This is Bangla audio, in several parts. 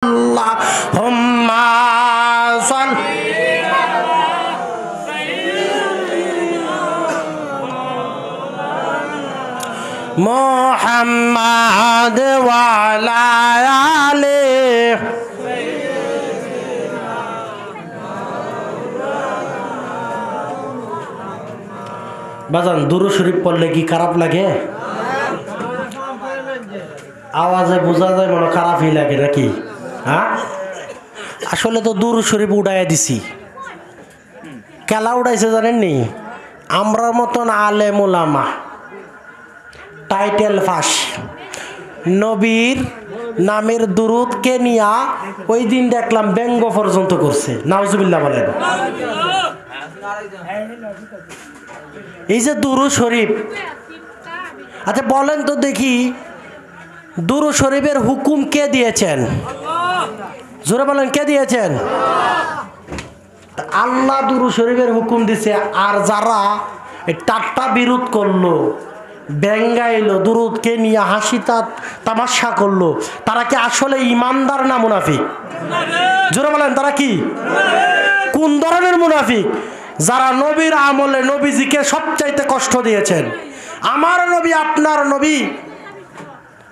আল্লাহুম্মা সাল্লি আলা মুহাম্মাদ ওয়া আলা আলিহি। বাজান দুরূদ শরীফ পড়লে কি খারাপ লাগে? আওয়াজে বোঝা যায় মনে খারাপই লাগে নাকি? হ্যাঁ, আসলে তো দুরূদ শরীফ উড়াইয়া দিছি। কেলা উড়াইছে জানেননি? আমরার মতন আলেম ওলামা টাইটেল ফাঁস নবীর নামের দুরূদকে নিয়া ওই দিন দেখলাম ব্যঙ্গ পর্যন্ত করছে। নাউজুবিল্লাহ বলেন। এই যে দুরূদ শরীফ, আচ্ছা বলেন তো দেখি দুরূদ শরীফের হুকুম কে দিয়েছেন? জোরে বলেন, কে দিয়েছেন? আল্লাহ দুরূদ শরীফের হুকুম দিছে। আর যারা টাট্টা বিরোধ করলো, ব্যঙ্গাইলো, দুরূদকে নিয়ে হাসি তামাশা করলো, তারা কি আসলে ইমানদার না মুনাফিক? জোরে বলেন, তারা কি কোন ধরনের মুনাফিক? যারা নবীর আমলে নবীজিকে সবচাইতে কষ্ট দিয়েছেন। আমার নবী, আপনার নবী,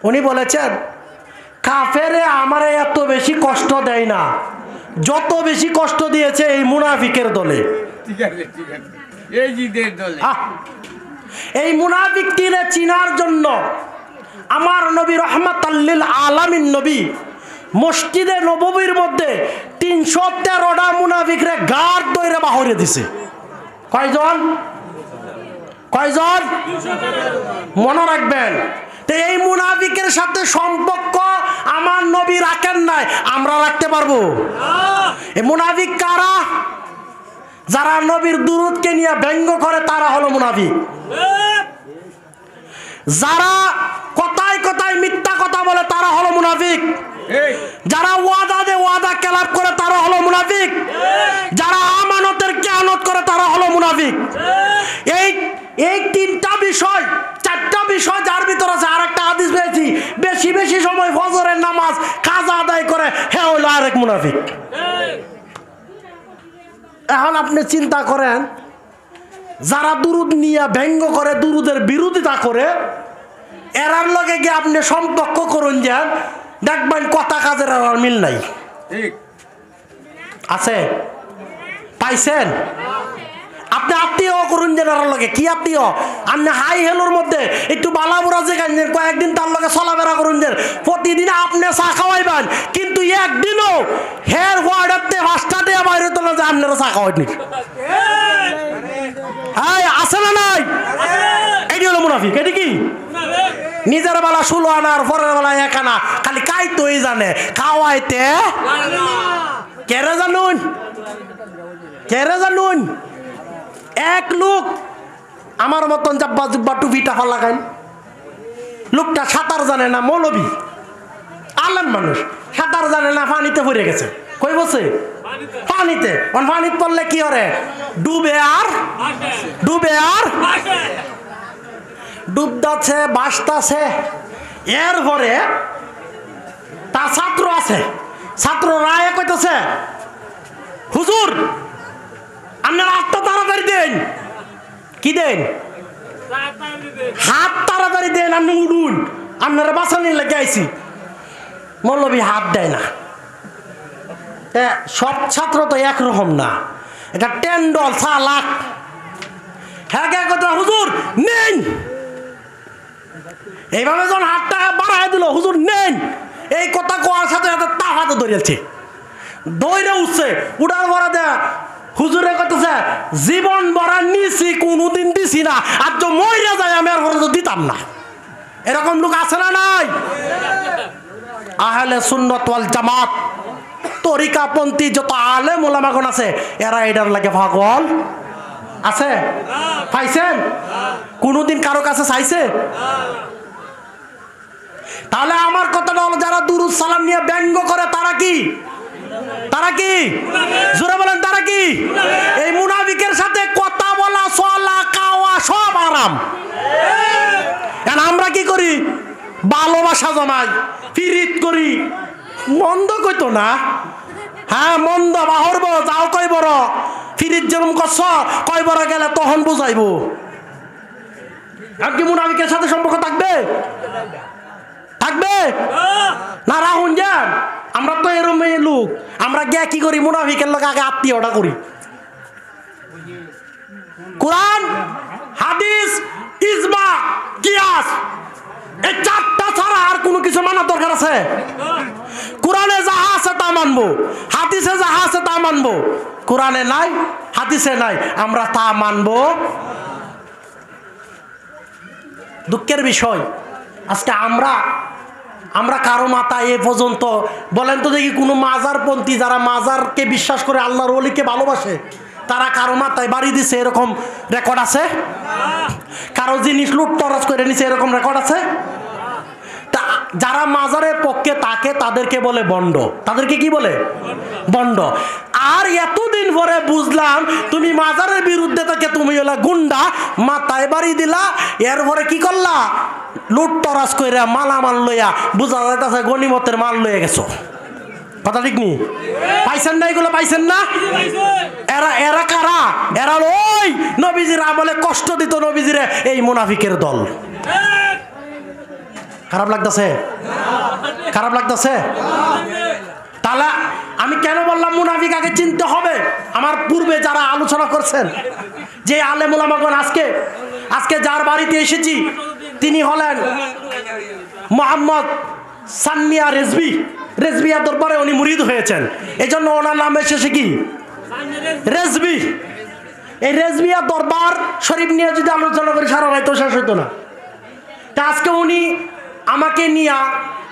উনি বলেছেন কাফেরে আমারে এত বেশি কষ্ট দেয় না যত বেশি কষ্ট দিয়েছে এই মুনাফিকের দলে। ঠিক আছে, ঠিক আছে, এই জিদের দলে। এই মুনাফিকটিরে চিনার জন্য আমার নবী রহমাতাল লিল আলামিন নবী মসজিদে নববীর মধ্যে ৩১৩টা মুনাফিকরে গাড় দইরা বাহিরে দিছে। কয়জন? কয়জন? মনে রাখবেন। তো এই মুনাফিকের সাথে সম্পর্ক আমার নবী রাখেন নাই, আমরা রাখতে পারবো? এই মুনাফিক কারা? যারা নবীর দুরূদকে নিয়ে ব্যঙ্গ করে তারা হলো মুনাফিক। যারা কথায় কথায় মিথ্যা কথা বলে তারা হলো মুনাফিক। যারা ওয়াদা দে ওয়াদা খেলাপ করে তারা হলো মুনাফিক। যারা আমানতের খেয়ানত করে তারা হলো মুনাফিক। এই তিনটা বিষয়, চারটা বিষয় যার ভিতর আছে। আর একটা হাদিস পেয়েছি, বেশি বেশি সময় ফজরের নামাজ কাজা আদায় করে, হে হলো আরেক মুনাফিক। এখন আপনি চিন্তা করেন, যারা দুরূদ নিয়ে ব্যঙ্গ করে, দুরূদের বিরোধিতা করে, এরার লগে গিয়ে আপনি সম্পর্ক করুন, যান দেখবেন কথা কাজের আর মিল নাই। আছে? পাইছেন? আপনি আত্মীয় করুন যে এরার লগে। কি আত্মীয়? আপনি হাই হেলোর মধ্যে একটু বালাবুড়া যে কয়েকদিন তার লগে চলাফেরা করুন যে, প্রতিদিন আপনি চা খাওয়াইবেন, কিন্তু একদিনও হের ওয়ার্ডারতে 5টা দিয়ে বাইরে তোলা যে আপনারা চা খাওয়াইনি। হ্যাঁ, আছে না নাই? এটি হলো মুনাফিক। এটি কি? নিজের বেলা 16 আনা আর পরের বেলা 1 আনা, খালি কাইতই জানে, খাওয়াইতে কেরে জানুন, কেরে জানুন। এক লোক আমার মতন জাব্বা জুব্বা টুপি টাফা লাগান, লোকটা সাঁতার জানে না, মৌলবী আলেম মানুষ, সাঁতার জানে না, পানিতে পড়ে গেছে। কই বসে? পানিতে। পানিতে পড়লে কি করে? ডুবে আর ডুবদাছে, বাসতাছে। এরপরে তার ছাত্র আছে, ছাত্র রায় কইতেছে, হুজুর আপনার হাতটা তাড়াতাড়ি দেন। কি দেন? হাত তাড়াতাড়ি দেন, আপনি উঠুন, আপনারা বাঁচানোর লেগে আইছি। মৌলবী হাত দেয় না। সব ছাত্র তো একরকম না, এটা টেন্ডল চালাক। হ্যাঁ, কথা হুজুর নেন। এইভাবে যখন হাতটা বাড়াই দিল, হুজুর নেন, এই কথা কোয়ার সাথে সাথে তা হাতে ধরেছে, দৌড়ে উঠছে। উঠার পরে দেয়া হুজুরে কইতেছে, জীবন ভরা নিছি, কোনোদিন দিছি না, আর তো মইরা যায় আমি আর তো দিতাম না। এরকম লোক আছে না নাই? আহলে সুন্নাত ওয়াল জামাত তরিকাপন্থী যত আলেম ওলামাগণ আছে, এরা এটার লাগে পাগল আছে? পাইছেন? কোনোদিন কারো কাছে চাইছে? তাহলে আমার কথাটা হলো, যারা দুরূদ সালাম নিয়ে ব্যঙ্গ করে তারা কি? তারা কি? জোরে বলেন, তারা কি? এই মুনাফিকের সাথে কথা বলা, চলা, খাওয়া সব আরাম। আমরা কি করি? ভালোবাসা জমাই, পিরিত করি, মন্দ কইতো না। হ্যাঁ মন্দ বাহরব যাও কই বড় ফিরিত যেরম করছ কয় বড় গেলে তখন বুঝাইবো। আর কি মুনাফিকের সাথে সম্পর্ক থাকবে? থাকবে না? রাহুন যান, আমরা তো এরম লোক, আমরা গিয়া কি করি মুনাফিকের লোক আগে আত্মীয়টা করি। কোরআন, হাদিস, ইজমা, কিয়াস এই চারটা ছাড়া আর কোনো কিছু মানার দরকার আছে? কোরআনে যাহা আছে তা মানবো, হাদিসে যাহা আছে তা মানবো। কোরআনে নাই, হাদিসে নাই, আমরা তা মানবো। দুঃখের বিষয় আজকে আমরা কারো মাথা এ পর্যন্ত বলেন তো দেখি কোনো মাজারপন্থী যারা মাজারকে বিশ্বাস করে আল্লাহর ওলিকে ভালোবাসে তারা কারো মাথায় বাড়ি দিছে এরকম রেকর্ড আছে? কারো জিনিস লুট তরাজ করে নিছে এরকম রেকর্ড আছে? যারা মাজারের পক্ষে তাকে তাদেরকে বলে বন্ড। তাদেরকে কি বলে? বন্ড। আর এতদিন পরে বুঝলাম তুমি মাজারের বিরুদ্ধে থেকে তুমি হলো গুন্ডা, মাথায় বাড়ি দিলা, এরপরে কি করলা? লুট তরাজ কইরা মালামাল লইয়া বুঝা যাইতেছে গনিমতের মাল লইয়া গেছো। কথা ঠিক নি? পাইছেন না এগুলো? পাইছেন না? এরা কারা? এরা ওই নবীজির আমলে কষ্ট দিত নবীজিরে, এই মুনাফিকের দল। খারাপ লাগতেছে? খারাপ লাগতেছে? তাহলে আমি কেন বললাম মুনাফিক আগে চিনতে হবে? আমার পূর্বে যারা আলোচনা করছেন যে আলেম ওলামাগণ, আজকে যার বাড়িতে এসেছি তিনি হলেন মোহাম্মদ সানমিয়া রেজবিয়া দরবারে উনি মুরিদ হয়েছেন, এই জন্য ওনার নাম এসেছে কি রেজবি। এই রেজবিয়া দরবার শরীফ নিয়ে যদি আলোচনা করি সারা রাত শেষ হইতো না। তা আজকে উনি আমাকে নিয়ে,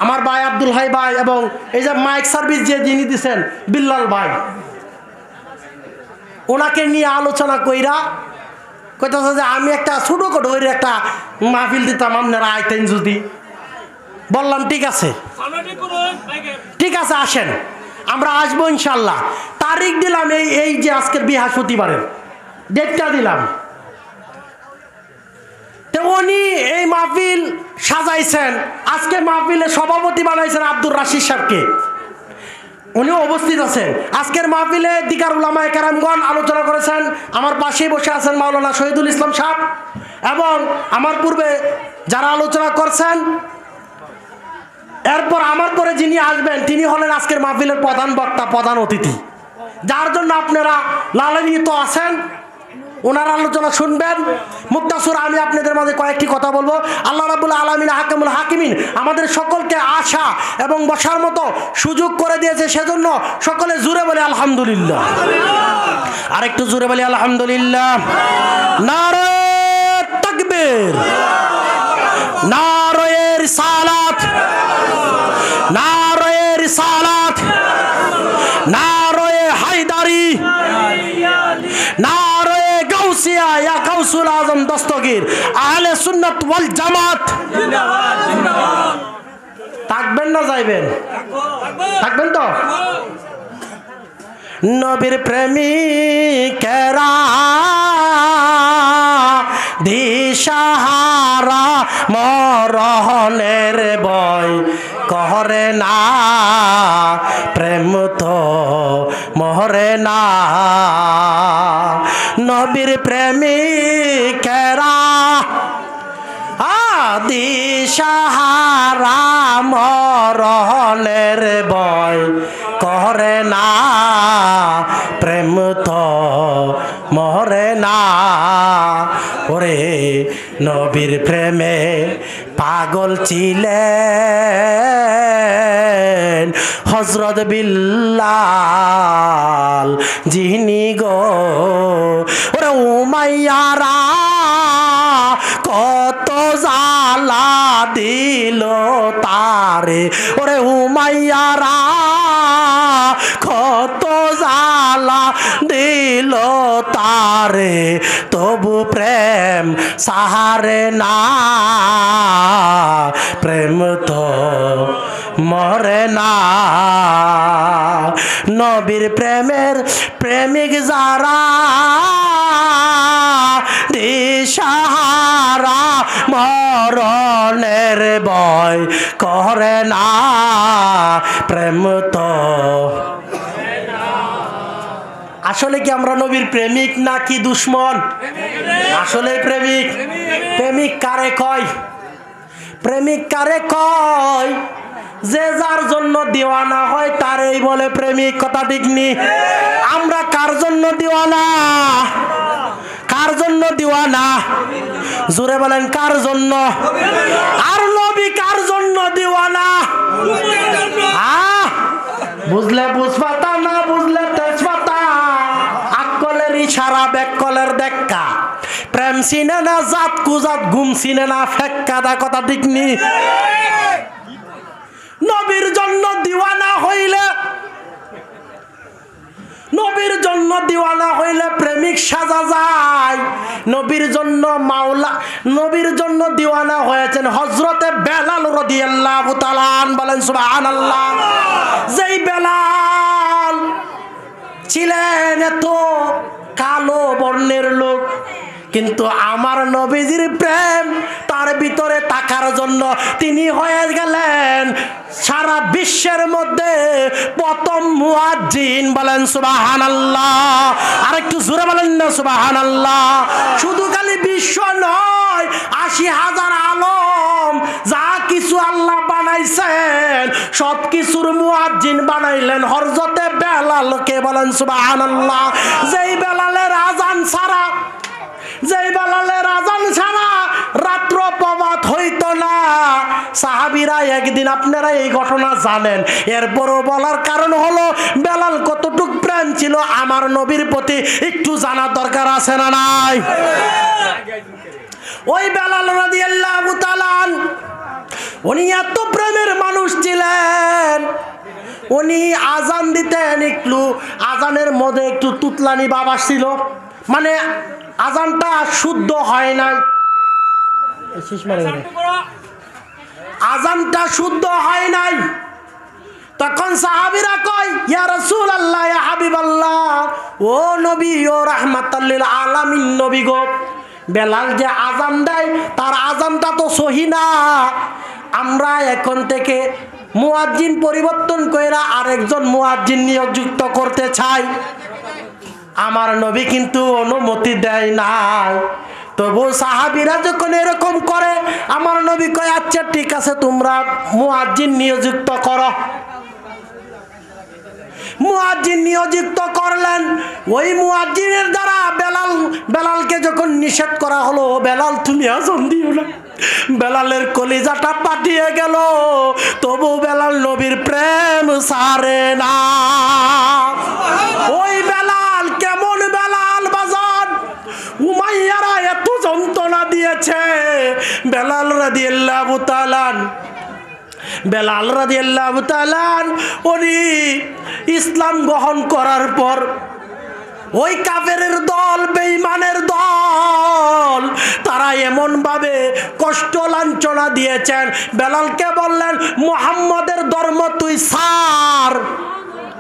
আমার ভাই আব্দুল হাই ভাই এবং এই যে মাইক সার্ভিস যে যিনি দিচ্ছেন বিল্লাল ভাই, ওনাকে নিয়ে আলোচনা কইরা কইতেছে যে আমি একটা ছোটখাটো হয়ে একটা মাহফিল দিতাম, আপনারা আইতেন যদি। বললাম ঠিক আছে, ঠিক আছে আসেন, আমরা আসবো ইনশাল্লাহ। তারিখ দিলাম এই যে আজকের বৃহস্পতিবারের ডেটটা দিলাম। তো উনি এই মাহফিল সাজাইছেন, আজকে মাহফিলে সভাপতি বানাইছেন আব্দুর রাশিদ সাহেবকে, উনিও উপস্থিত আছেন। আজকের মাহফিলে দিকার উলামায়ে কেরামগণ আলোচনা করেছেন, আমার পাশেই বসে আছেন মাওলানা শহীদুল ইসলাম সাহেব, এবং আমার পূর্বে যারা আলোচনা করছেন, এরপর আমার পরে যিনি আসবেন তিনি হলেন আজকের মাহফিলের প্রধান বক্তা, প্রধান অতিথি, যার জন্য আপনারা লালান্বিত আছেন। ওনার আলোচনা শুনবেন। মুক্তাসুর আমি আপনাদের মাঝে কয়েকটি কথা বলবো। আল্লাহ রাব্বুল আলামিন হাকিমুল হাকিমিন আমাদের সকলকে আসা এবং বসার মতো সুযোগ করে দিয়েছে, সেজন্য সকলে জুড়ে বলে আলহামদুলিল্লাহ। আরেকটু জুড়ে বলি আলহামদুলিল্লাহ। নারে তাকবীর, নারে রিসালাত, নারে রিসালাত, নারে হায়দারি, নারে গাউসিয়া ইয়া গাউসুল আজম দস্তগীর, আহলে সুন্নাত ওয়াল জামাত। থাকবেন না যাইবেন? থাকবেন তো? নবীর প্রেমিকেরা দিশাহারা মরণের ভয় করে না, প্রেম তো মরে না। নবীর প্রেমিকেরা দিশাহারা মরণের ভয় করে না, প্রেম তো মরে না। ওরে নবীর প্রেমে পাগল ছিলেন হযরত বিল্লাল যিনি গো। ওরে উমাইয়ারা কত জ্বালা দিল তারে, ওরে উমাইয়ারা কত জ্বালা দিল তারে, তবু প্রেম সাহারে না, প্রেম তো মরে না। নবীর প্রেমের প্রেমিক যারা দিশাহারা মরণের ভয় করে না প্রেম তো। আসলে কি আমরা নবীর প্রেমিক নাকি দুশ্মন? আসলে প্রেমিক। প্রেমিক কারে কয়? প্রেমিক কারে কয়? যে যার জন্য দিওয়ানা হয় তারই বলে প্রেমিক। কথা ঠিক নি? আমরা কার জন্য দিওয়ানা? কার জন্য দিওয়ানা? জোরে বলেন কার জন্য? আর নবী কার জন্য দিওয়ানা? বুঝলে বুঝপাতা, না বুঝলে তেজপাতা। আকলের ইশারা বেকলের দেখা। প্রেম চিনে না জাত কুজাত, ঘুম চিনে না ফেক্কা দা। কথা ঠিক নি? নবীর জন্য দিওয়ানা হইলে, নবীর জন্য দিওয়ানা হইলে প্রেমিক সাজা যায়। নবীর জন্য মাওলা, নবীর জন্য দিওয়ানা হয়েছেন হযরতে বেলাল রাদিয়াল্লাহু তাআলা আনহু। বলেন সুবহানাল্লাহ। যেই বেলাল ছিলেন এত কালো বর্ণের লোক, কিন্তু আমার নবীজির প্রেম তার ভিতরে থাকার জন্য তিনি হয়ে গেলেন সারা বিশ্বের মধ্যে প্রথম মুয়াজ্জিন। বলেন সুবহানাল্লাহ। আরেকটু জোরে বলেন না সুবহানাল্লাহ। শুধু খালি বিশ্ব নয়, ৮০,০০০ আলম যা কিছু আল্লাহ বানাইছেন সব কিছুর মুয়াজ্জিন বানাইলেন হযরতে বেলালকে। বলেন সুবহানাল্লাহ। যেই বেলালের আজান ছাড়া, যেই বেলালের আজান ছাড়া রাত্র প্রভাত হইতো না। সাহাবীরা একদিন, আপনারা এই ঘটনা জানেন, এরপরও বলার কারণ হলো বেলাল কতটুক প্রেম ছিল আমার নবীর প্রতি একটু জানার দরকার আছে না নাই? ওই বেলাল রাদিয়াল্লাহু তাআলা উনি এত প্রেমের মানুষ ছিলেন, উনি আজান দিতেন, একটু আজানের মধ্যে একটু তুতলানি বাবা ছিল, মানে আজানটা শুদ্ধ হয় নাই, আজানটা শুদ্ধ হয় নাই। তখন সাহাবীরা কয়, ইয়া রাসূলুল্লাহ, ইয়া হাবিবাল্লাহ, ও নবী, ও রাহমাতাল লিল আলামিন নবী গো, বেলাল যে আজান দেয় তার আজানটা তো সহি না। আমরা এখন থেকে মুয়াজ্জিন পরিবর্তন কইরা আরেকজন মুয়াজ্জিন নিয়োগযুক্ত করতে চাই। আমার নবী কিন্তু অনুমতি দেয় নাই। তবু সাহাবীরা যখন এরকম করে, আমার নবী কয়, আচ্ছা ঠিক আছে, তোমরা মুয়াজ্জিন নিয়োজিত করো। মুয়াজ্জিন নিয়োজিত করলেন। ওই মুয়াজ্জিনের দ্বারা বেলালকে যখন নিষেধ করা হলো, বেলাল তুমি আজান দিও না, বেলালের কলিজাটা পাঠিয়ে গেল। তবু বেলাল নবীর প্রেম ছাড়ে না। ওই বেলাল কেমন বেলাল বাজান, উমাইয়ারা এত যন্ত্রণা দিয়েছে। বেলাল রাদিয়াল্লাহু তাআলা, বেলাল রাদিয়াল্লাহু তাআলা উনি ইসলাম গ্রহণ করার পর ওই কাফেরের দল, বেঈমানের দল, তারা এমন ভাবে কষ্ট লাঞ্ছনা দিয়েছেন। বেলালকে বললেন, মুহাম্মদের ধর্ম তুই ছাড়।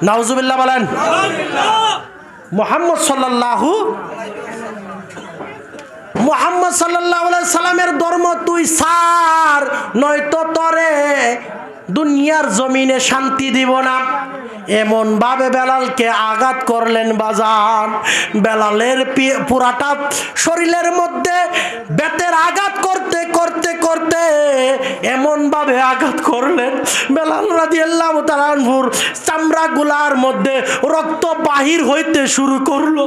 নাউজুবিল্লাহ বলেন। মুহাম্মদ সাল্লাল্লাহু আলাইহি সাল্লামের ধর্ম তুই ছাড়, নয়তো তরে দুনিয়ার জমিনে শান্তি দিব না। এমন ভাবে বেলালকে আঘাত করলেন বাজান। বেলালের পুরাটা শরীরের মধ্যে বেতের আঘাত করতে করতে করতে এমন ভাবে আঘাত করলেন, বেলাল রাদিয়াল্লাহু তাআলা আনহুর চামড়া গুলার মধ্যে রক্ত বাহির হইতে শুরু করলো।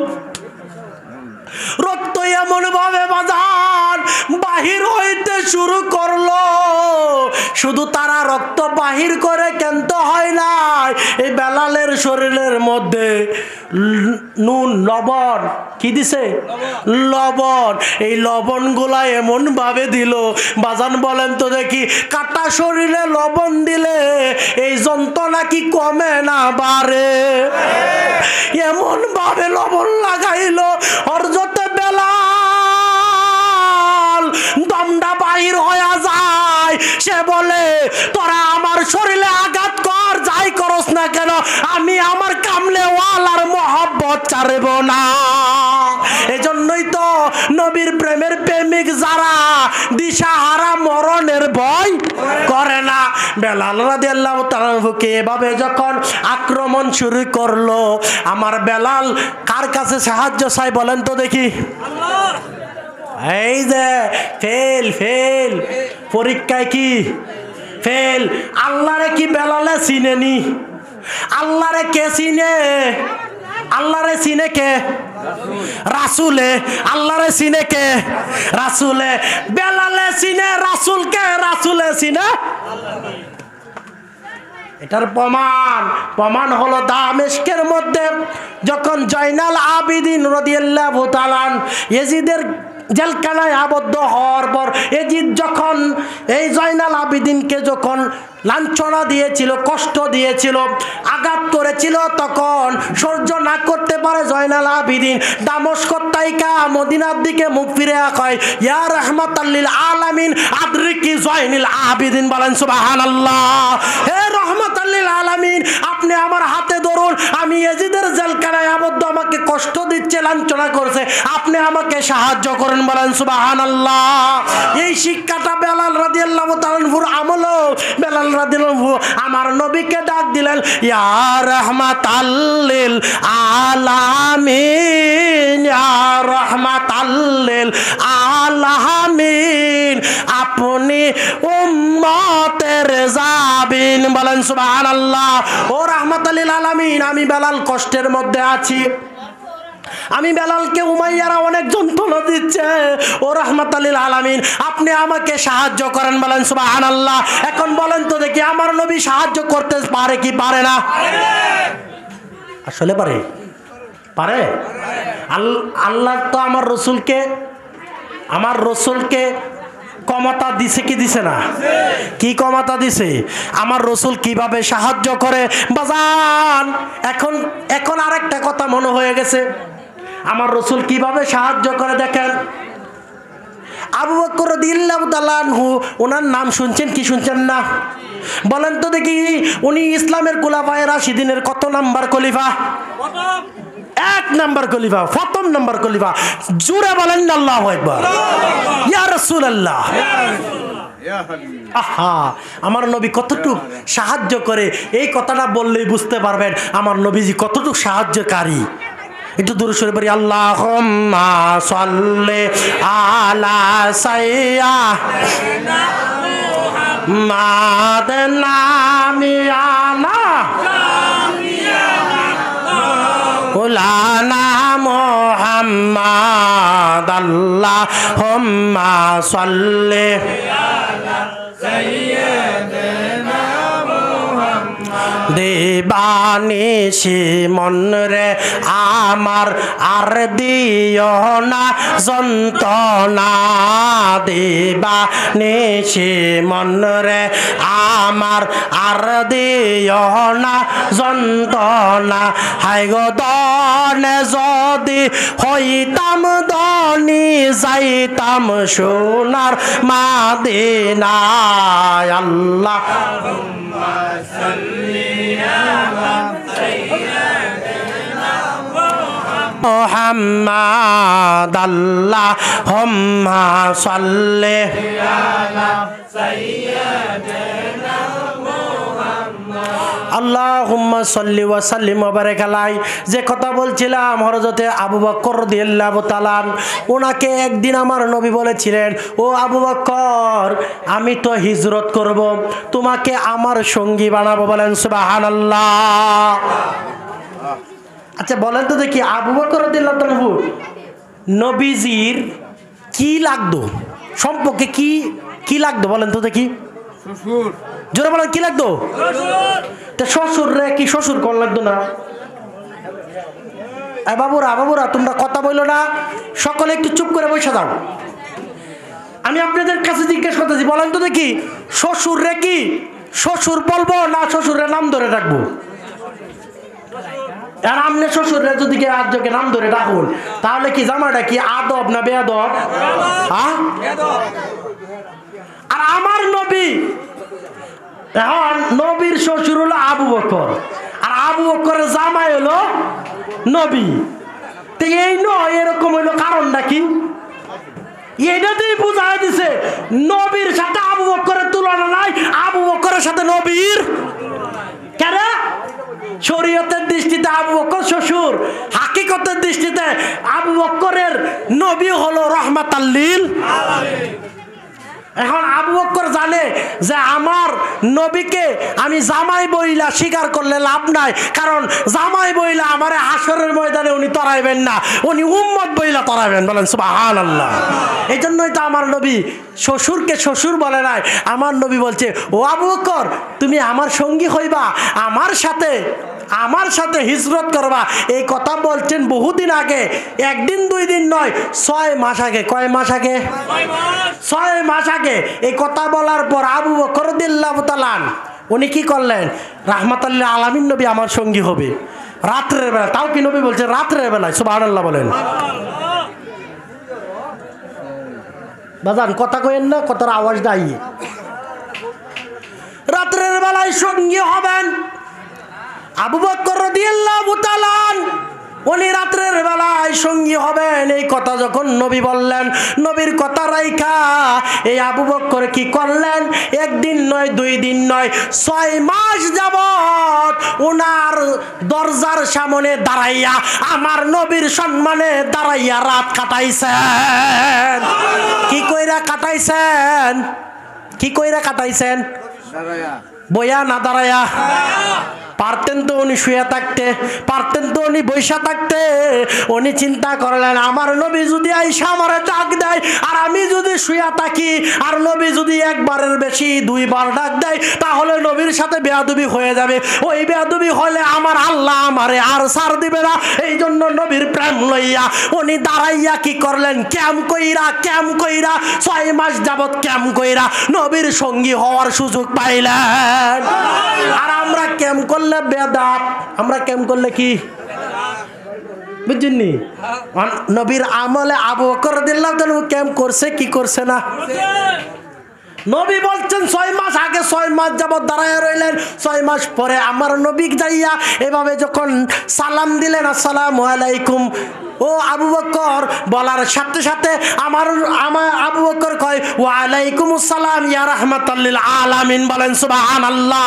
রক্ত এমন ভাবে বাজান বাহির হইতে শুরু করলো। শুধু তারা রক্ত বাহির করে কেন্ত হয় না, এই বেলালের শরীরের মধ্যে নুন, লবণ, কি দিছে? লবণ। এই লবণ গুলা এমন ভাবে দিল বাজান, বলেন তো দেখি, কাটা শরীরে লবণ দিলে এই যন্ত্রণা কি কমে না বাড়ে? এমন ভাবে লবণ লাগাইলো হযরতে বেলাল দমটা বাহির হয়ে যায়। সে বলে, তোরা আমার শরীরে আঘাত কর, যাই করস না কেন, আমি আমার কামলে ওয়ালার মহব্বত ছাড়ব না। এজন্যই তো নবীর প্রেমের প্রেমিক যারা দিশাহারা মরণের ভয় করে না। বেলাল রাদিয়াল্লাহু তাআলা কে এভাবে যখন আক্রমণ শুরু করলো, আমার বেলাল কার কাছে সাহায্য চাই বলেন তো দেখি? এই যে ফেল ফেল পরীক্ষায় কি ফেল। আল্লাহরে কি বেলালে চিনেনি? আল্লাহরে কে চিনে? আল্লাহরে চিনে কে? রাসূলে। আল্লাহরে চিনে কে? রাসূলে। বেলালে চিনে রাসূলকে, রাসূলে চিনে। এটার প্রমাণ হলো দামেস্কের মধ্যে যখন জয়নাল আবিদিন রাদিয়াল্লাহু তাআলা ইয়াজিদের জেলখানায় আবদ্ধ হওয়ার পর ইয়াজিদ যখন এই জয়নাল আবিদিনকে যখন লাঞ্ছনা দিয়েছিল, কষ্ট দিয়েছিল, আঘাত করেছিল, তখন সহ্য না করতে পারে জয়নাল আবিদিন দামেস্ক তাইকা মদিনার দিকে মুখ ফিরে কয়, ইয়া রাহমাতাল লিল আলামিন আদরিকি জয়নাল আবিদিন। বলেন সুবহানাল্লাহ। হে রাহমাতাল লিল আলামিন, আপনি আমার হাতে ধরুন, আমি ইয়াজিদের জেলখানায় আবদ্ধ, আমাকে কষ্ট দিচ্ছে, লাঞ্ছনা করছে, আপনি আমাকে সাহায্য করেন। বলেন সুবহানাল্লাহ। এই শিক্ষাটা বেলাল রাদিয়াল্লাহু তাআলার আমল। বেলাল রাদিয়াল্লাহু আমার নবীকে ডাক দিলেন, ইয়া রাহমাতাল লিল আলামিন, ইয়া রাহমাতাল লিল আলামিন, আপনি উম্মতের জাবিন। বলেন সুবহানাল্লাহ। ও রাহমাতাল লিল আলামিন, আমি বেলাল কষ্টের মধ্যে আছি, আমি বেলালকে উমাইয়ারা অনেক যন্ত্রণা দিচ্ছে, ও রাহমাতাল লিল আলামিন আপনি আমাকে সাহায্য করেন। বলেন সুবহানাল্লাহ। এখন বলেন তো দেখি, আমার নবী সাহায্য করতে পারে কি পারে না? আসলে পারে? পারে। আল্লাহ তো আমার রসুলকে ক্ষমতা দিছে কি দিছে না? কি ক্ষমতা দিছে? আমার রসুল কিভাবে সাহায্য করে বাজান। এখন আরেকটা কথা মনে হয়ে গেছে, আমার রসুল কিভাবে সাহায্য করে দেখেন। আবু বকর রাদিয়াল্লাহু তাআলা আনহু, ওনার নাম শুনছেন কি শুনছেন না? বলেন তো দেখি, উনি ইসলামের খুলাফায়ে রাশিদিনের কত নাম্বার খলিফা? এক নাম্বার খলিফা, প্রথম নাম্বার খলিফা। জোরে বলেন আল্লাহু আকবার। ইয়া রাসূলুল্লাহ। আহা, আমার নবী কতটুকু সাহায্য করে, এই কথাটা বললেই বুঝতে পারবেন আমার নবীজি কতটুকু সাহায্যকারী। একটু দূরে সরে পড়ি। আল্লাহুম্মা সাল্লি আলা সাইয়্যিদিনা মুহাম্মাদিন নামিয়ানা উলানা মুহাম্মাদ। আল্লাহুম্মা সাল্লি আলা সাইয়্যিদিনা দেবানিশি মন রে আমার আর দিও না যন্ত্রণা, দেবানিশি মন রে আমার আর দিও না যন্ত্রণা। হায় গো দনে যদি হইতাম ধনী, যাইতাম সোনার মাদিনায়। আল্লাহ মুহাম্মাদ। আল্লাহুম্মা সাল্লি আলা সাইয়্যিদিনা মুহাম্মাদ। আল্লাহুম্মা সাল্লি ওয়া সাল্লিম ওয়া বারিক আলাইহি। যে কথা বলছিলাম, হযরতে আবু বকর রাদিয়াল্লাহু তাআলা ওনাকে একদিন আমার নবী বলেছিলেন, ও আবু বকর, আমি তো হিজরত করব, তোমাকে আমার সঙ্গী বানাবো। বলেন সুবহানাল্লাহ। আচ্ছা বলেন তো দেখি, আবু বকর রাদিয়াল্লাহু তাআলা নবীজির কি লাগতো, সম্পর্কে কি লাগতো বলেন তো দেখি? শ্বশুর। জোরে বলেন, কি লাগতো? শ্বশুর রে কি শ্বশুর কোন লাগতো না? বাবুরা তোমরা কথা বললো না, সকলে একটু চুপ করে বসে যাও। আমি আপনাদের কাছে জিজ্ঞেস করতেছি, বলেন তো দেখি, শ্বশুর রে কি শ্বশুর বলবো না শ্বশুরের নাম ধরে রাখবো? আর আমনে শ্বশুর রে যদি আজকে নাম ধরে ডাকুন, তাহলে কি জামাটা কি আদব না বেয়াদব? আর আমার নবী, এখন নবীর শ্বশুর হলো আবু বকর, আর আবু বকরের জামাই হলো নবী। তো এই নয় এরকম হইলো কারণটা কি? এটাতেই বুঝাই দিছে নবীর সাথে আবু বকরের তুলনা নাই, আবু বকরের সাথে নবীর কেন? শরীয়তের দৃষ্টিতে আবু বকর শ্বশুর, হাকিকতের দৃষ্টিতে আবু বকরের নবী হলো রহমাতাল লিল আলামিন। এখন আবু বকর জানে যে আমার নবীকে আমি জামাই বইলা স্বীকার করলে লাভ নাই, কারণ জামাই বইলা আমারে হাসরের ময়দানে উনি তরাইবেন না, উনি উম্মত বইলা তরাইবেন। বলেন সুবহানাল্লাহ। এই জন্যই তো আমার নবী শ্বশুরকে শ্বশুর বলে নাই, আমার নবী বলছে ও আবু বকর তুমি আমার সঙ্গী হইবা, আমার সাথে হিজরত করবা। এই কথা বলছেন বহুদিন আগে, একদিন দুই দিন নয়, 6 মাস আগে। কয় মাস আগে? 6 মাস আগে। এই কথা বলার পর আবু বকর রাদিয়াল্লাহু তাআলা উনি কি করলেন? রাহমাতাল লিল আলামিন নবী আমার সঙ্গী হবে রাত্রের বেলা। তাও কি নবী বলছে রাত্রের বেলায়? সুবহানাল্লাহ বলেন। বাজান কথা কইেন না, কথার আওয়াজ দাঁড়িয়ে। রাত্রের বেলায় সঙ্গী হবেন আবু বকর রাদিয়াল্লাহু তাআলা, উনি রাত্রের বেলায় সঙ্গী হবেন। এই কথা যখন নবী বললেন, নবীর কথা রাইখা এই আবু বকর কি করলেন? একদিন নয়, 2 দিন নয়, 6 মাস যাবত ওনার দরজার সামনে দাঁড়াইয়া আমার নবীর সম্মানে দাঁড়াইয়া রাত কাটাইছেন। কি কইরা কাটাইছেন? কি কইরা কাটাইছেন? বইয়া না দাঁড়াইয়া? পারতেন তো উনি শুয়ে থাকতে, পারতেন তো উনি বৈশা থাকতে। উনি চিন্তা করলেন আমার নবী যদি আইসা আমারে ডাক দেয়, আর আমি যদি শুয়ে থাকি, আর নবী যদি একবারের বেশি 2 বার ডাক দেয়, তাহলে নবীর সাথে বেয়াদবি হয়ে যাবে। ওই বেয়াদবি হলে আমার আল্লাহ আমারে আর ছাড় দিবে না। এই জন্য নবীর প্রেম লইয়া উনি দাঁড়াইয়া কি করলেন? ক্যাম্প কইরা 6 মাস যাবত ক্যাম্প কইরা নবীর সঙ্গী হওয়ার সুযোগ পাইলেন। আর আমরা ক্যাম্প করলে বেদাত, আমরা ক্যাম্প করলে কি বুঝছেননি? নবীর আমলে আবু বকর রাদিয়াল্লাহু তাআলা ক্যাম্প করছে কি করছে না? নবী বলছেন 6 মাস আগে 6 মাস যাবত দাঁড়ায় রইলেন। 6 মাস পরে আমার নবী যাইয়া এভাবে যখন সালাম দিলেন আসসালামু আলাইকুম ও আবু বকর, বলার সাথে সাথে আমার আবু বকর কয় ওয়া আলাইকুমুস সালাম ইয়া রাহমাতাল লিল আলামিন। বলেন সুবহানাল্লাহ।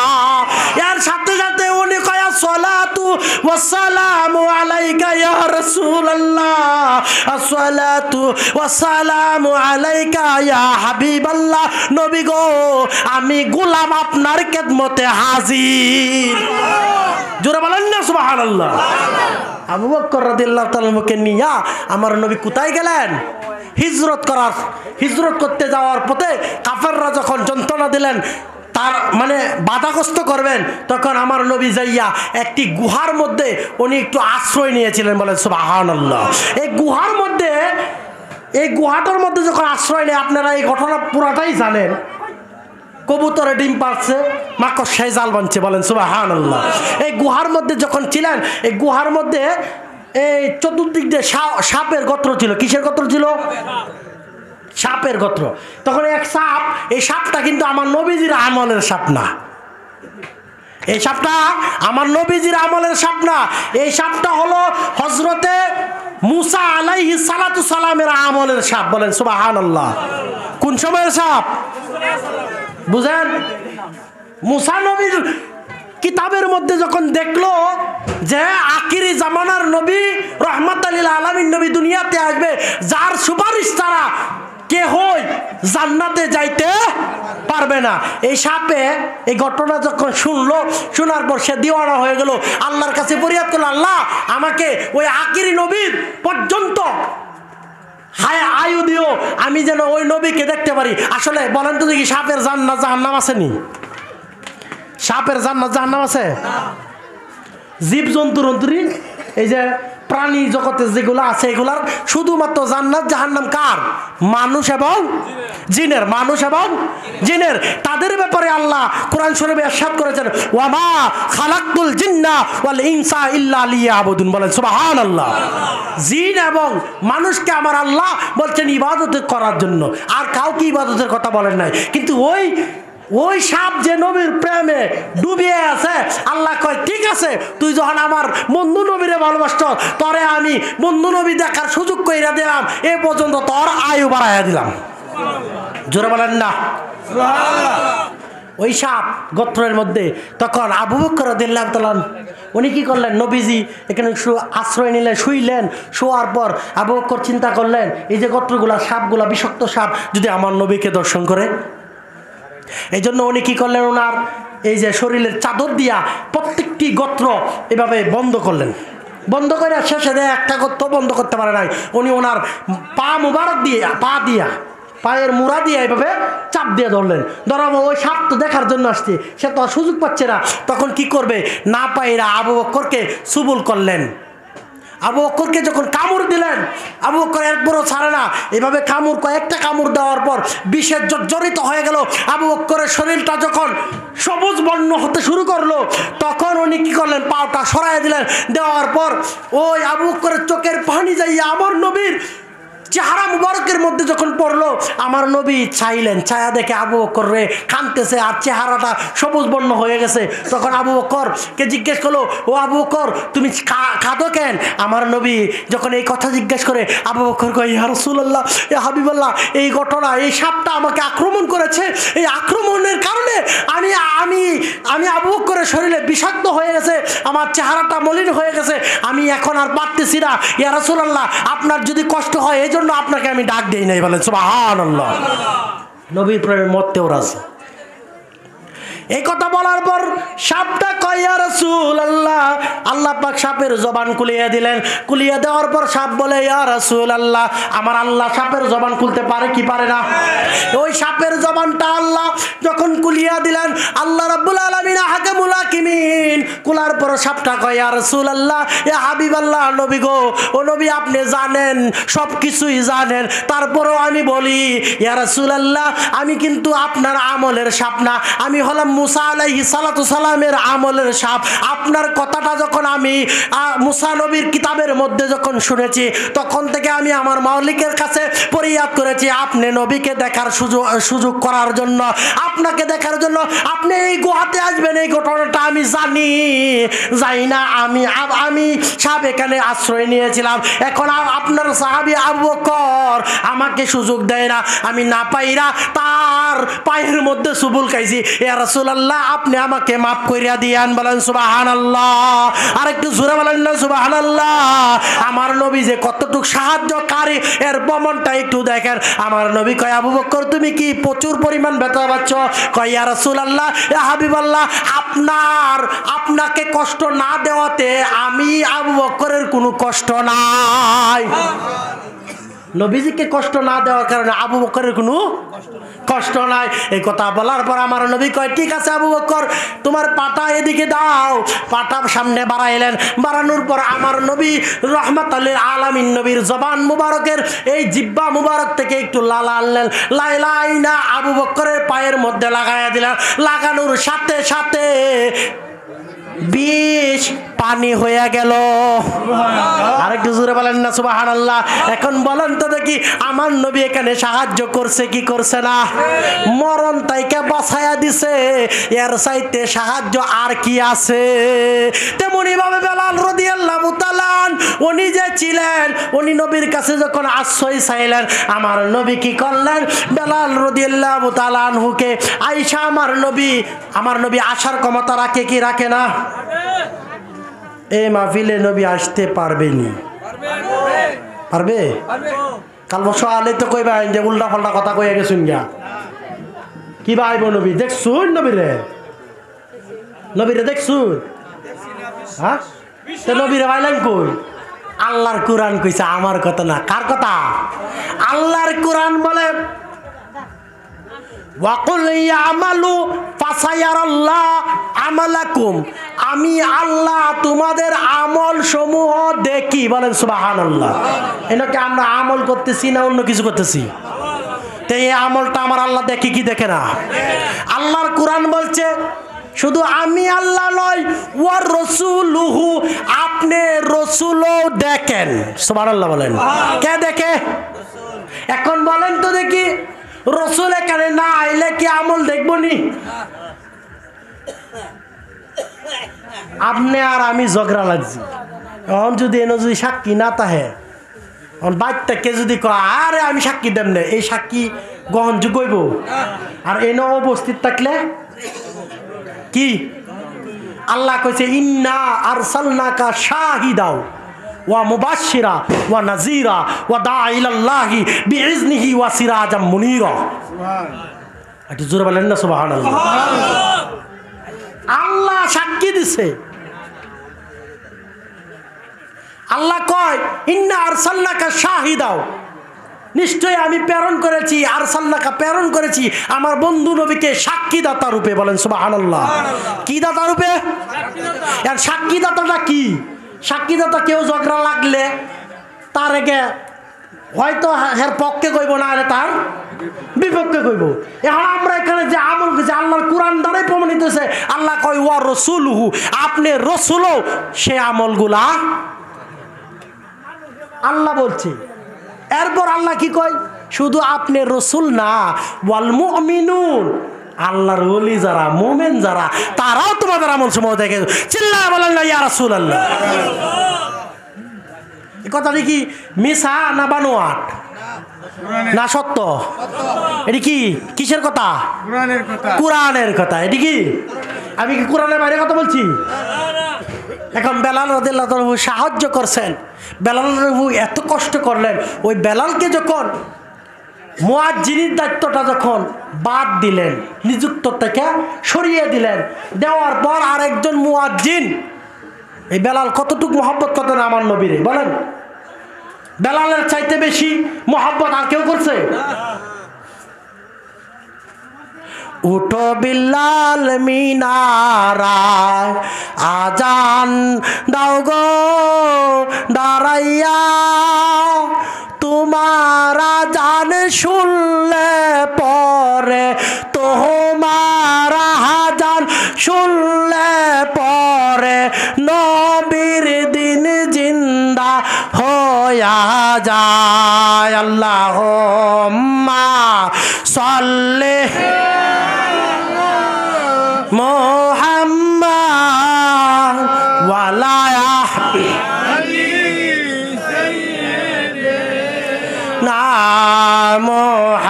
এর সাথে সাথে উনি কয় আসসালাতু ওয়াস সালামু আলাইকা ইয়া রাসূলুল্লাহ, আসসালাতু ওয়াস সালামু আলাইকা ইয়া হাবিবাল্লাহ। নবী গো আমি গোলাম আপনার খেদমতে হাজির। জোরে বলেন না সুবহানাল্লাহ। আবু বকর রাদিয়াল্লাহু তাআলাকে নিয়া আমার নবী কোথায় গেলেন? হিজরত করতে যাওয়ার পথে কাফেররা যখন যন্ত্রণা দিলেন, তার মানে বাধাগ্রস্ত করবেন, তখন আমার নবী যাইয়া একটি গুহার মধ্যে উনি একটু আশ্রয় নিয়েছিলেন। বলেন সুবহানাল্লাহ। এই গুহাটার মধ্যে যখন আশ্রয় নেয়, আপনারা এই ঘটনা পুরাটাই জানেন। কবুতরে ডিম পারছে, মাকড়সায় জাল বানছে। বলেন সুবহানাল্লাহ। এই গুহার মধ্যে যখন ছিলেন, এই গুহার মধ্যে এই চতুর্দিক দিয়ে সাপের গোত্র ছিল। কিসের গোত্র ছিল? সাপের গোত্র। তখন এক সাপ, এই সাপটা কিন্তু আমার নবীজির আমলের সাপ না। এই সাপটা আমার নবীজির আমলের সাপ না। এই সাপটা হলো হযরতে মুসা আলাইহিস সালাতু সালামের আমলের সাপ। বলেন সুবহানাল্লাহ। কোন সময়ের সাপ বুঝেন? মুসা নবীর কিতাবের মধ্যে যখন দেখলো যে আখিরি জামানার নবী রাহমাতাল লিল আলামিন নবী দুনিয়াতে আসবে, যার সুপারিশ ছাড়া কেহই জান্নাতে যাইতে পারবে না। এই সাপে এই ঘটনা যখন শোনার পর সে দিওয়ানা হয়ে গেল, আল্লাহর কাছে ফরিয়াদ করলো, আল্লাহ আমাকে ওই আখিরি নবীর পর্যন্ত আয়ু দিও, আমি যেন ওই নবীকে দেখতে পারি। আসলে বলেন তো দেখি, সাপের জান্নাত জাহান্নাম আসেনি? সাপের জান্নাত জাহান্নাম আছে? জীব জন্তুর অন্তরি এই যে প্রাণী জগতে যেগুলো আছে, এগুলার শুধুমাত্র জান্নাত জাহান্নাম কার? মানুষ এবং জিনের। মানুষ এবং জিনের, তাদের ব্যাপারে আল্লাহ কোরআন শরীফে ইরশাদ করেছেন, ওয়া মা খালাকতুল জিন্না ওয়াল ইনসা ইল্লা লিয়াবুদুন। বলেন সুবহানাল্লাহ। জিন এবং মানুষকে আমার আল্লাহ বলছেন ইবাদত করার জন্য, আর কাউকে ইবাদতের কথা বলেন নাই। কিন্তু ওই সাপ যে নবীর প্রেমে ডুবিয়ে আছে, আল্লাহ কয় ঠিক আছে, তুই যখন আমার বন্ধু নবীরে ভালোবাসছ, তরে আমি বন্ধু নবী দেখার সুযোগ কইরা দিলাম, এ পর্যন্ত তোর আয়ু বাড়াইয়া দিলাম। জোরে বলেন না। ওই সাপ গোত্রের মধ্যে তখন আবু বকর রাদিয়াল্লাহু তাআলা উনি কি করলেন, নবীজি এখানে আশ্রয় নিলেন, শুইলেন। শোয়ার পর আবু বকর চিন্তা করলেন, এই যে গোত্রগুলা সাপগুলা বিষাক্ত সাপ যদি আমার নবীকে দর্শন করে, এই জন্য উনি কি করলেন, ওনার এই যে শরীরের চাদর দিয়া প্রত্যেকটি গোত্র এভাবে বন্ধ করলেন। বন্ধ করে শেষে একটা গোত্র বন্ধ করতে পারে নাই, উনি ওনার পা মুবারক দিয়ে পায়ের মুড়া দিয়ে এইভাবে চাপ দিয়ে ধরলেন। ধরাবো ওই সাপ তো দেখার জন্য আসছে, সে তো সুযোগ পাচ্ছে না, তখন কি করবে না পাইরা আবু বকরকে সুবুল করলেন। আবু বকরকে যখন কামড় দিলেন, আবু বকর একবারও ছাড়ে না, এভাবে কয়েকটা কামড় দেওয়ার পর বিষে জর্জরিত হয়ে গেল। আবু বকরের শরীরটা যখন সবুজ বর্ণ হতে শুরু করলো, তখন উনি কি করলেন, পাওটা সরাই দিলেন। দেওয়ার পর ওই আবু বকরের চোখের পানি যাইয়া আমার নবীর চেহারা মুবারকের মধ্যে যখন পড়লো, আমার নবী চাইলেন, ছায়া দেখে আবু বকর রে কাঁদতেছে আর চেহারাটা সবুজ বর্ণ হয়ে গেছে। তখন আবু বকরকে জিজ্ঞেস করলো, ও আবু বকর তুমি কাঁদো কেন? আমার নবী যখন এই কথা জিজ্ঞেস করে, আবু বকর কয়, ইয়া রাসূলুল্লাহ, ইয়া হাবিবাল্লাহ, এই ঘটনা, এই সাপটা আমাকে আক্রমণ করেছে, এই আক্রমণের কারণে আমি আমি আমি আবু বকরের শরীরে বিষাক্ত হয়ে গেছে, আমার চেহারাটা মলিন হয়ে গেছে, আমি এখন আর পারতেছি না। ইয়া রাসূলুল্লাহ, আপনার যদি কষ্ট হয় এই জন্য আপনাকে আমি ডাক দেই নাই। বলেন সুবহানাল্লাহ। নবীর প্রেমে মরতেও রাজি। এই কথা বলার পর সাপটা কয়, ইয়া রাসূলুল্লাহ, আল্লাহ পাক সাপের জবান খুলিয়ে দিলেন। খুলিয়ে দেওয়ার পর সাপ বলে, ইয়া রাসূলুল্লাহ, আমার আল্লাহ সাপের জবান খুলতে পারে কি পারে না? ওই সাপের জবানটা আল্লাহ যখন খুলিয়ে দিলেন, আল্লাহ রাব্বুল আলামিন হাকামুল হাকিমিন, খোলার পর সাপটা কয়, ইয়া রাসূলুল্লাহ, ইয়া হাবিবাল্লাহ, নবী গো, ও নবী আপনি জানেন, সব কিছুই জানেন, তারপরেও আমি বলি, ইয়া রাসূলুল্লাহ, আমি কিন্তু আপনার আমলের সাপ না, আমি হলাম মুসা আলাইহিস সালাতু সালামের আমলের সাপ। আপনার কথাটা যখন আমি মুসা নবীর কিতাবের মধ্যে যখন শুনেছি, তখন থেকে আমি আমার মালিকের কাছে ফরিয়াদ করেছি, আপনি নবীকে দেখার সুযোগ করার জন্য, আপনাকে দেখার জন্য আপনি এই গুহাতে আসবেন, এই ঘটনাটা আমি জানি, যাই না আমি সাপ এখানে আশ্রয় নিয়েছিলাম। এখন আপনার সাহাবী আবু বকর আমাকে সুযোগ দেয় না, আমি না পাইরা তার পায়ের মধ্যে সুবুল খাইছি। ইয়া রাসূলুল্লাহ, আপনি আমাকে মাফ কইরা দিয়েন। বলেন সুবহানাল্লাহ। আর একটু জোরে বলেন না সুবহানাল্লাহ। আমার নবী যে কতটুকু সাহায্যকারী এর প্রমাণটা একটু দেখেন। আমার নবী কয়, আবু বকর তুমি কি প্রচুর পরিমাণ ব্যথা পাচ্ছ? কয়, ইয়া রাসূলুল্লাহ, ইয়া হাবিবাল্লাহ, আপনাকে কষ্ট না দেওয়াতে আমি আবু বকরের কোনো কষ্ট নাই। নবীজিকে কষ্ট না দেওয়ার কারণে আবু বকরের কোনো কষ্ট নাই। এই কথা বলার পর আমার নবী কয়, ঠিক আছে আবু বকর, তোমার পাটা এদিকে দাও। পাটা সামনে বাড়াইলেন। বাড়ানোর পর আমার নবী রহমাতুল আলামিন নবীর জবান মুবারকের এই জিহ্বা মুবারক থেকে একটু লালা আনলেন, লাইনা আবু বকরের পায়ের মধ্যে লাগাইয়া দিলেন। লাগানোর সাথে সাথে বিষ পানি হয়ে গেল। আরেকটু জোরে বলেন না সুবহানাল্লাহ। এখন বলেন তো দেখি, আমার নবী এখানে সাহায্য করছে কি করছে না? মরণ তাইকে বাঁচাইয়া দিছে, এর চাইতে সাহায্য আর কি আছে? তেমনি ভাবে বেলাল রাদিয়াল্লাহু তাআলা উনি যে ছিলেন, উনি নবীর কাছে যখন আশ্রয় চাইলেন, আমার নবী কি করলেন? বেলাল রাদিয়াল্লাহু তাআলা আনহুকে আয়েশা, আমার নবী আসার ক্ষমতা রাখে কি রাখে না? এই মাহফিলে নবী আসতে পারবেনি? পারবে? কাল বছর আলে তো কইবা যে উল্টা পাল্টা কথা কইয়া গেছুন গা। কি ভাইব নবী দেখছুন? নবীরে দেখছুন? হ্যাঁ, নবীরে ভাইলেন কই? আল্লাহর কোরআন কইছে, আমার কথা না। কার কথা? আল্লাহর কোরআন বলে, ওয়াকুল ইয়ামালু ফাসায়ারাল্লাহ আমালাকুম, আমি আল্লাহ তোমাদের আমল সমূহ দেখি। বলেন সুবহানাল্লাহ। এনাকে আমরা আমল করতেছি না অন্য কিছু করতেছি? তো এই আমলটা আমার আল্লাহ দেখি কি দেখে না? আল্লাহর কোরআন বলছে শুধু আমি আল্লাহ নয়, ওয়ার রাসূলুহু, আপনি রাসূলও দেখেন। সুবহানাল্লাহ বলেন। কে দেখে? এখন বলেন তো দেখি, রসুল এখানে না আইলে কি আমল দেখবো নি? আপনি আর আমি ঝগড়া লাগছি, এখন যদি এনে যদি সাক্ষী না তাহে, এখন বাচ্চাকে যদি কয় আরে আমি সাক্ষী দেব না, এই সাক্ষী গ্রহণযোগ্য হইব? আর এনে উপস্থিত থাকলে কি? আল্লাহ কইছে ইন্না আরসালনাকা শাহিদাও ওয়া মুবাশশিরা ওয়া নাযীরা ওয়া দা'a ইলাল্লাহি বিইজনিহি ওয়া সিরাজাম মুনীরা। একটু জোরে বলেন না সুবহানাল্লাহ। আল্লাহ সাক্ষী দিছে। আল্লাহ কয় ইন্না আরসালনাকা শাহিদাও, নিশ্চয়ই আমি প্রেরণ করেছি, আরসালনাকা প্রেরণ করেছি আমার বন্ধু নবীকে সাক্ষীদাতা রূপে। বলেন সুবহানাল্লাহ। কি দাতা রূপে? আর সাক্ষীদাতাটা কি? সাক্ষীদাতা কেউ ঝগড়া লাগলে তার আগে হয়তো এর পক্ষে কইব, না হলে তার বিপক্ষে কইব। এখন আমরা এখানে যে আমল করছি আল্লাহর কোরআন দ্বারাই প্রমাণিত হয়েছে। আল্লাহ কয় ওয়া রাসূলুহু, আপনি রসুলও সে আমলগুলা আল্লাহ বলছে। এরপর আল্লাহ কি কয়? শুধু আপনি রসুল না, ওয়াল মুমিনুন, আল্লাহর ওলি যারা, মুমিন যারা, তারাও তোমাদের আমল সমূহ দেখে। চিল্লায় বলেন না ইয়া রাসূলুল্লাহ। এই কথাটি কি মিছা না বানোয়াট না সত্য? এটি কি কিসের কথা? কোরআনের কথা। এটি কি আমি কি কোরআনের বাইরে কথা বলছি? এখন বেলাল রাদিয়াল্লাহু তাআলা সাহায্য করছেন। বেলাল এত কষ্ট করলেন, ওই বেলালকে যখন মুয়াজ্জিনের দায়িত্বটা যখন বাদ দিলেন, নিযুক্ত থেকে সরিয়ে দিলেন, দেওয়ার পর আরেকজন মুয়াজ্জিন, এই বেলাল কতটুকু মহব্বত করতেন আমার নবীরে বলেন? বেলালের চাইতে বেশি মহব্বত আর কেউ করছে? উঠো বিল্লাল মিনারায়, আজান দাও গো দাঁড়াইয়া, তোমার আজান শুনলে পরে, তোমার আজান শুনলে পরে নবীর দিন জিন্দা হইয়া যায়। আল্লাহুম্মা সাল্লি মুহাম্মাদ ওয়া আলা আলি সাইয়্যিদিনা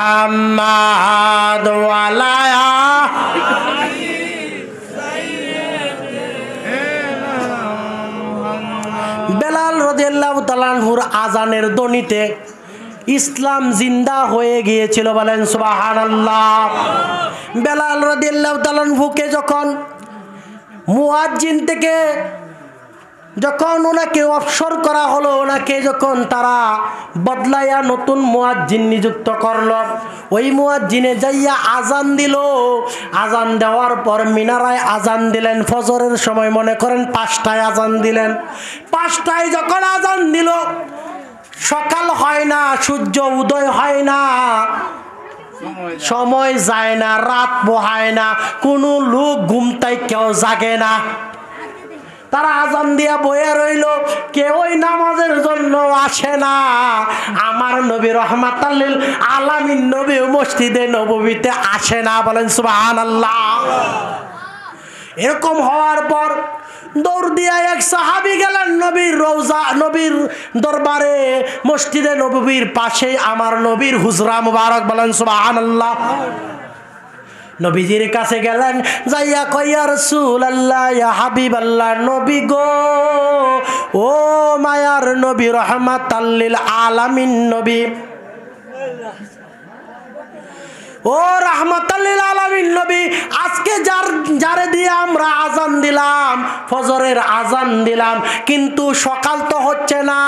মুহাম্মাদ ওয়া আলা আলি সাইয়্যিদিনা। বেলাল রাদিয়াল্লাহু তাআলা আনহুর আজানের ধ্বনিতে ইসলাম জিন্দা হয়ে গিয়েছিল। বলেন সুবহানাল্লাহ। বেলাল রাদিয়াল্লাহু তাআলা আনহুকে যখন মুয়াজ্জিন থেকে যখন ওনাকে অবসর করা হলো, ওনাকে যখন তারা বদলাইয়া নতুন মুয়াজ্জিন নিযুক্ত করলো, ওই মুয়াজ্জিনে যাইয়া আজান দিল। আজান দেওয়ার পর মিনারায় আজান দিলেন ফজরের সময়, মনে করেন 5টায় আজান দিলেন। 5টায় যখন আজান দিল, সকাল হয় না, সূর্য উদয় হয় না, সময় যায় না, রাত পোহায় না, কোনো লোক ঘুমতাই কেউ জাগে না। তারা আজান দিয়া বয়ে রইল, কেউই নামাজের জন্য আসে না। আমার নবী রহমাতাল লিল আলামিন নবী মসজিদে নববীতে আসে না। বলেন সুবহানাল্লাহ। এরকম হওয়ার পর দৌড় দিয়া এক সাহাবী গেলেন নবীর রওজা, নবীর দরবারে, মসজিদে নববীর পাশে আমার নবীর হুজরা মুবারক। বলেন সুবহানাল্লাহ। নবীজির কাছে গেলেন, যাইয়া কয় ইয়া রাসূলুল্লাহ, ইয়া হাবিবাল্লাহ, নবী গো, ও মায়ার নবী, রহমাতাল লিল আলামিন নবী, ও রাহমাতাল লিল আলামিন নবী, আজকে যারে দিয়ে আমরা আজান দিলাম, ফজরের আজান দিলাম, কিন্তু সকাল তো হচ্ছে না,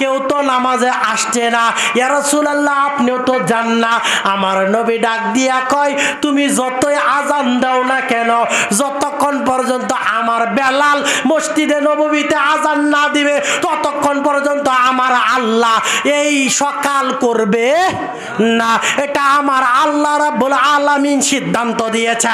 কেউ তো নামাজে আসছে না। ইয়া রাসূলুল্লাহ, আপনিও তো যান না। আমার নবী ডাক দিয়া কয়, তুমি যতই আজান দাও না কেন, যতক্ষণ পর্যন্ত আমার বেলাল মসজিদে নববীতে আজান না দিবে, ততক্ষণ পর্যন্ত আমার আল্লাহ এই সকাল করবে না। এটা আমার আল্লাহ রাব্বুল আলামিন সিদ্ধান্ত দিয়েছে।